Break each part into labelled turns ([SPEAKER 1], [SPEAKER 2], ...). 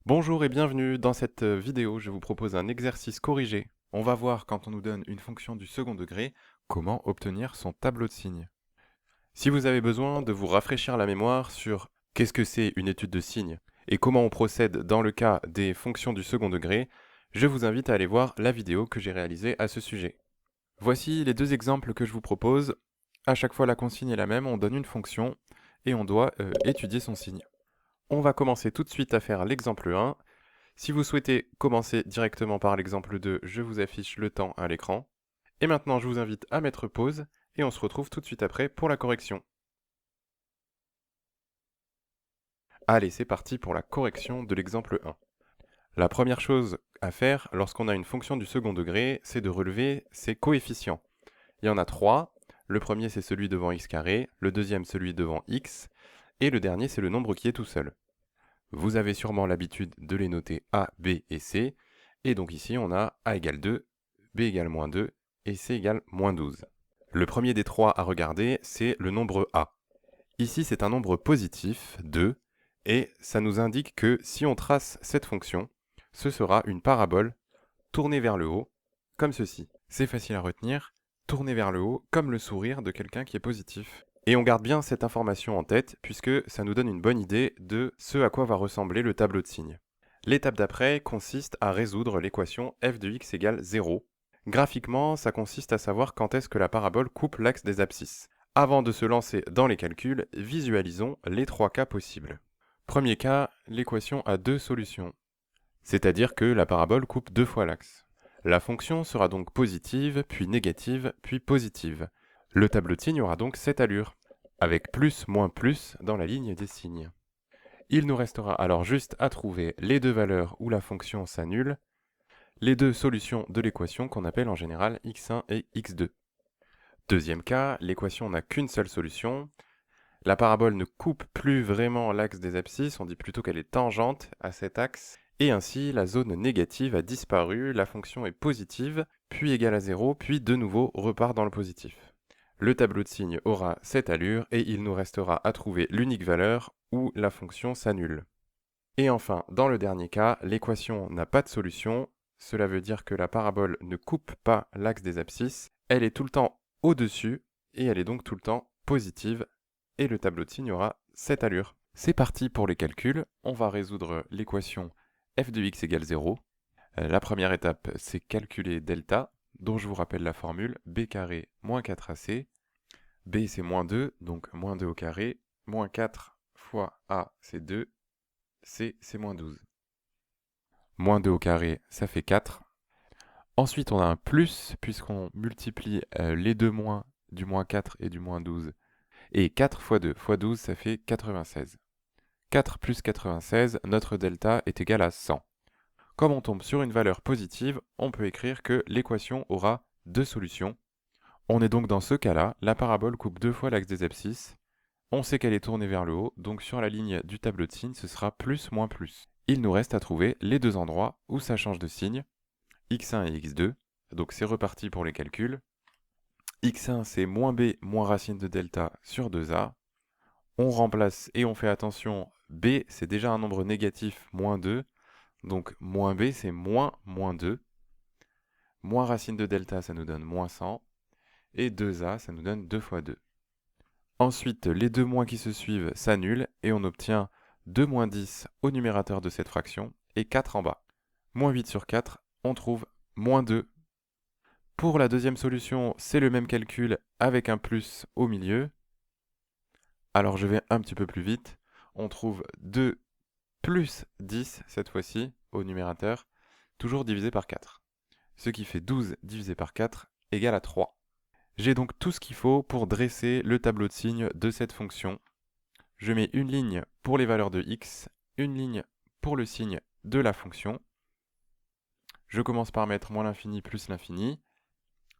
[SPEAKER 1] Bonjour et bienvenue. Dans cette vidéo, je vous propose un exercice corrigé. On va voir quand on nous donne une fonction du second degré, comment obtenir son tableau de signes. Si vous avez besoin de vous rafraîchir la mémoire sur qu'est-ce que c'est une étude de signes et comment on procède dans le cas des fonctions du second degré, je vous invite à aller voir la vidéo que j'ai réalisée à ce sujet. Voici les deux exemples que je vous propose. À chaque fois, la consigne est la même, on donne une fonction et on doit étudier son signe. On va commencer tout de suite à faire l'exemple 1. Si vous souhaitez commencer directement par l'exemple 2, je vous affiche le temps à l'écran. Et maintenant, je vous invite à mettre pause et on se retrouve tout de suite après pour la correction. Allez, c'est parti pour la correction de l'exemple 1. La première chose à faire lorsqu'on a une fonction du second degré, c'est de relever ses coefficients. Il y en a trois. Le premier, c'est celui devant x carré, le deuxième, celui devant x, et le dernier, c'est le nombre qui est tout seul. Vous avez sûrement l'habitude de les noter A, B et C. Et donc ici, on a A égale 2, B égale moins 2 et C égale moins 12. Le premier des trois à regarder, c'est le nombre A. Ici, c'est un nombre positif, 2, et ça nous indique que si on trace cette fonction, ce sera une parabole tournée vers le haut, comme ceci. C'est facile à retenir, tournée vers le haut, comme le sourire de quelqu'un qui est positif. Et on garde bien cette information en tête, puisque ça nous donne une bonne idée de ce à quoi va ressembler le tableau de signes. L'étape d'après consiste à résoudre l'équation f de x égale 0. Graphiquement, ça consiste à savoir quand est-ce que la parabole coupe l'axe des abscisses. Avant de se lancer dans les calculs, visualisons les trois cas possibles. Premier cas, l'équation a deux solutions, c'est-à-dire que la parabole coupe deux fois l'axe. La fonction sera donc positive, puis négative, puis positive. Le tableau de signes aura donc cette allure, avec plus, moins, plus dans la ligne des signes. Il nous restera alors juste à trouver les deux valeurs où la fonction s'annule, les deux solutions de l'équation qu'on appelle en général x1 et x2. Deuxième cas, l'équation n'a qu'une seule solution. La parabole ne coupe plus vraiment l'axe des abscisses, on dit plutôt qu'elle est tangente à cet axe, et ainsi la zone négative a disparu, la fonction est positive, puis égale à 0, puis de nouveau repart dans le positif. Le tableau de signes aura cette allure et il nous restera à trouver l'unique valeur où la fonction s'annule. Et enfin, dans le dernier cas, l'équation n'a pas de solution, cela veut dire que la parabole ne coupe pas l'axe des abscisses, elle est tout le temps au-dessus et elle est donc tout le temps positive et le tableau de signes aura cette allure. C'est parti pour les calculs, on va résoudre l'équation f de x égale 0. La première étape, c'est calculer delta, dont je vous rappelle la formule b carré moins 4ac. B c'est moins 2, donc moins 2 au carré, moins 4 fois a c'est 2, c c'est moins 12. Moins 2 au carré, ça fait 4. Ensuite, on a un plus, puisqu'on multiplie les deux moins du moins 4 et du moins 12. Et 4 fois 2 fois 12, ça fait 96. 4 plus 96, notre delta est égal à 100. Comme on tombe sur une valeur positive, on peut écrire que l'équation aura deux solutions. On est donc dans ce cas-là, la parabole coupe deux fois l'axe des abscisses. On sait qu'elle est tournée vers le haut, donc sur la ligne du tableau de signes, ce sera plus moins plus. Il nous reste à trouver les deux endroits où ça change de signe, x1 et x2. Donc c'est reparti pour les calculs. x1 c'est moins b moins racine de delta sur 2a. On remplace et on fait attention, b c'est déjà un nombre négatif, moins 2. Donc moins b c'est moins 2. Moins racine de delta ça nous donne moins 100. Et 2a ça nous donne 2 fois 2. Ensuite les deux moins qui se suivent s'annulent et on obtient 2 moins 10 au numérateur de cette fraction et 4 en bas. Moins 8 sur 4, on trouve moins 2. Pour la deuxième solution, c'est le même calcul avec un plus au milieu. Alors je vais un petit peu plus vite. On trouve 2 plus 10 cette fois-ci au numérateur, toujours divisé par 4. Ce qui fait 12 divisé par 4 égale à 3. J'ai donc tout ce qu'il faut pour dresser le tableau de signes de cette fonction. Je mets une ligne pour les valeurs de x, une ligne pour le signe de la fonction. Je commence par mettre moins l'infini plus l'infini.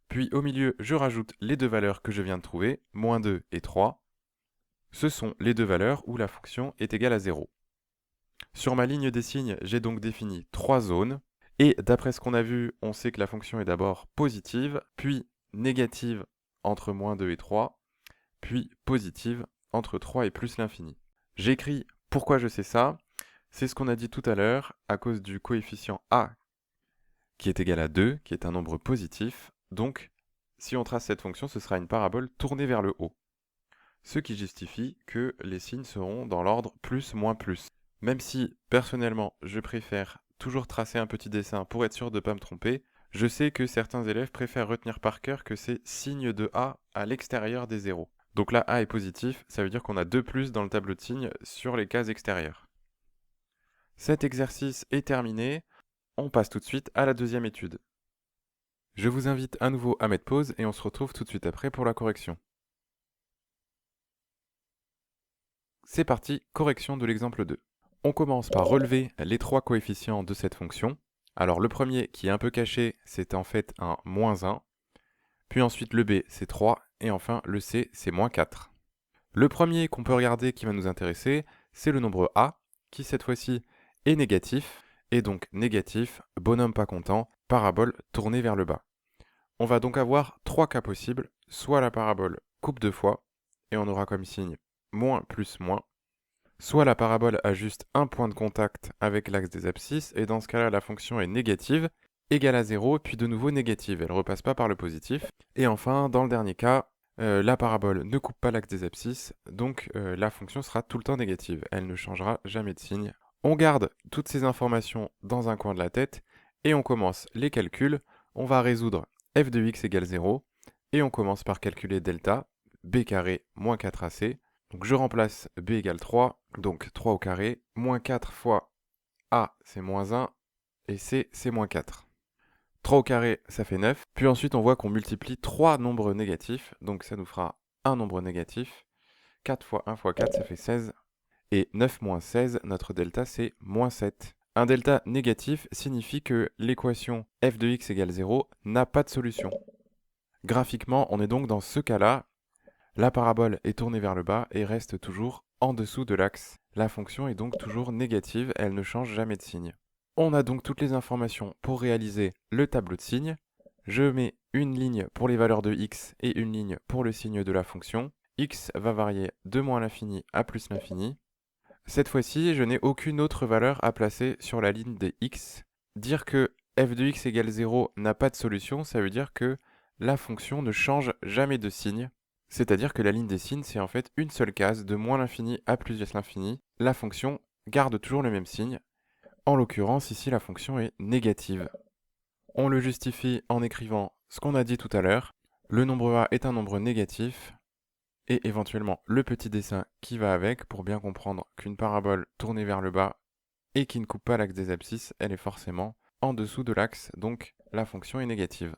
[SPEAKER 1] Puis au milieu, je rajoute les deux valeurs que je viens de trouver, moins 2 et 3. Ce sont les deux valeurs où la fonction est égale à 0. Sur ma ligne des signes, j'ai donc défini trois zones. Et d'après ce qu'on a vu, on sait que la fonction est d'abord positive, puis négative entre moins 2 et 3, puis positive entre 3 et plus l'infini. J'écris pourquoi je sais ça. C'est ce qu'on a dit tout à l'heure, à cause du coefficient a qui est égal à 2, qui est un nombre positif. Donc, si on trace cette fonction, ce sera une parabole tournée vers le haut. Ce qui justifie que les signes seront dans l'ordre plus, moins, plus. Même si, personnellement, je préfère toujours tracer un petit dessin pour être sûr de ne pas me tromper, je sais que certains élèves préfèrent retenir par cœur que c'est signe de A à l'extérieur des zéros. Donc là, A est positif, ça veut dire qu'on a 2 plus dans le tableau de signes sur les cases extérieures. Cet exercice est terminé, on passe tout de suite à la deuxième étude. Je vous invite à nouveau à mettre pause et on se retrouve tout de suite après pour la correction. C'est parti, correction de l'exemple 2. On commence par relever les trois coefficients de cette fonction. Alors le premier qui est un peu caché, c'est en fait un moins 1. Puis ensuite le B, c'est 3. Et enfin le C, c'est moins 4. Le premier qu'on peut regarder qui va nous intéresser, c'est le nombre A, qui cette fois-ci est négatif. Et donc négatif, bonhomme pas content, parabole tournée vers le bas. On va donc avoir trois cas possibles. Soit la parabole coupe deux fois, et on aura comme signe moins plus moins. Soit la parabole a juste un point de contact avec l'axe des abscisses, et dans ce cas-là, la fonction est négative, égale à 0, puis de nouveau négative, elle ne repasse pas par le positif. Et enfin, dans le dernier cas, la parabole ne coupe pas l'axe des abscisses, donc la fonction sera tout le temps négative, elle ne changera jamais de signe. On garde toutes ces informations dans un coin de la tête, et on commence les calculs. On va résoudre f de x égale 0, et on commence par calculer delta, b carré moins 4ac. Donc je remplace b égale 3, donc 3 au carré, moins 4 fois a c'est moins 1, et c c'est moins 4. 3 au carré ça fait 9, puis ensuite on voit qu'on multiplie 3 nombres négatifs, donc ça nous fera un nombre négatif. 4 fois 1 fois 4 ça fait 16, et 9 moins 16, notre delta c'est moins 7. Un delta négatif signifie que l'équation f de x égale 0 n'a pas de solution. Graphiquement, on est donc dans ce cas-là. La parabole est tournée vers le bas et reste toujours en dessous de l'axe. La fonction est donc toujours négative, elle ne change jamais de signe. On a donc toutes les informations pour réaliser le tableau de signes. Je mets une ligne pour les valeurs de x et une ligne pour le signe de la fonction. X va varier de moins l'infini à plus l'infini. Cette fois-ci, je n'ai aucune autre valeur à placer sur la ligne des x. Dire que f de x égale 0 n'a pas de solution, ça veut dire que la fonction ne change jamais de signe. C'est-à-dire que la ligne des signes, c'est en fait une seule case, de moins l'infini à plus l'infini. La fonction garde toujours le même signe. En l'occurrence, ici, la fonction est négative. On le justifie en écrivant ce qu'on a dit tout à l'heure. Le nombre a est un nombre négatif, et éventuellement le petit dessin qui va avec pour bien comprendre qu'une parabole tournée vers le bas et qui ne coupe pas l'axe des abscisses, elle est forcément en dessous de l'axe, donc la fonction est négative.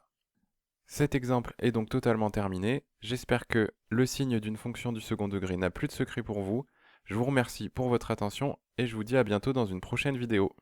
[SPEAKER 1] Cet exemple est donc totalement terminé. J'espère que le signe d'une fonction du second degré n'a plus de secret pour vous. Je vous remercie pour votre attention et je vous dis à bientôt dans une prochaine vidéo.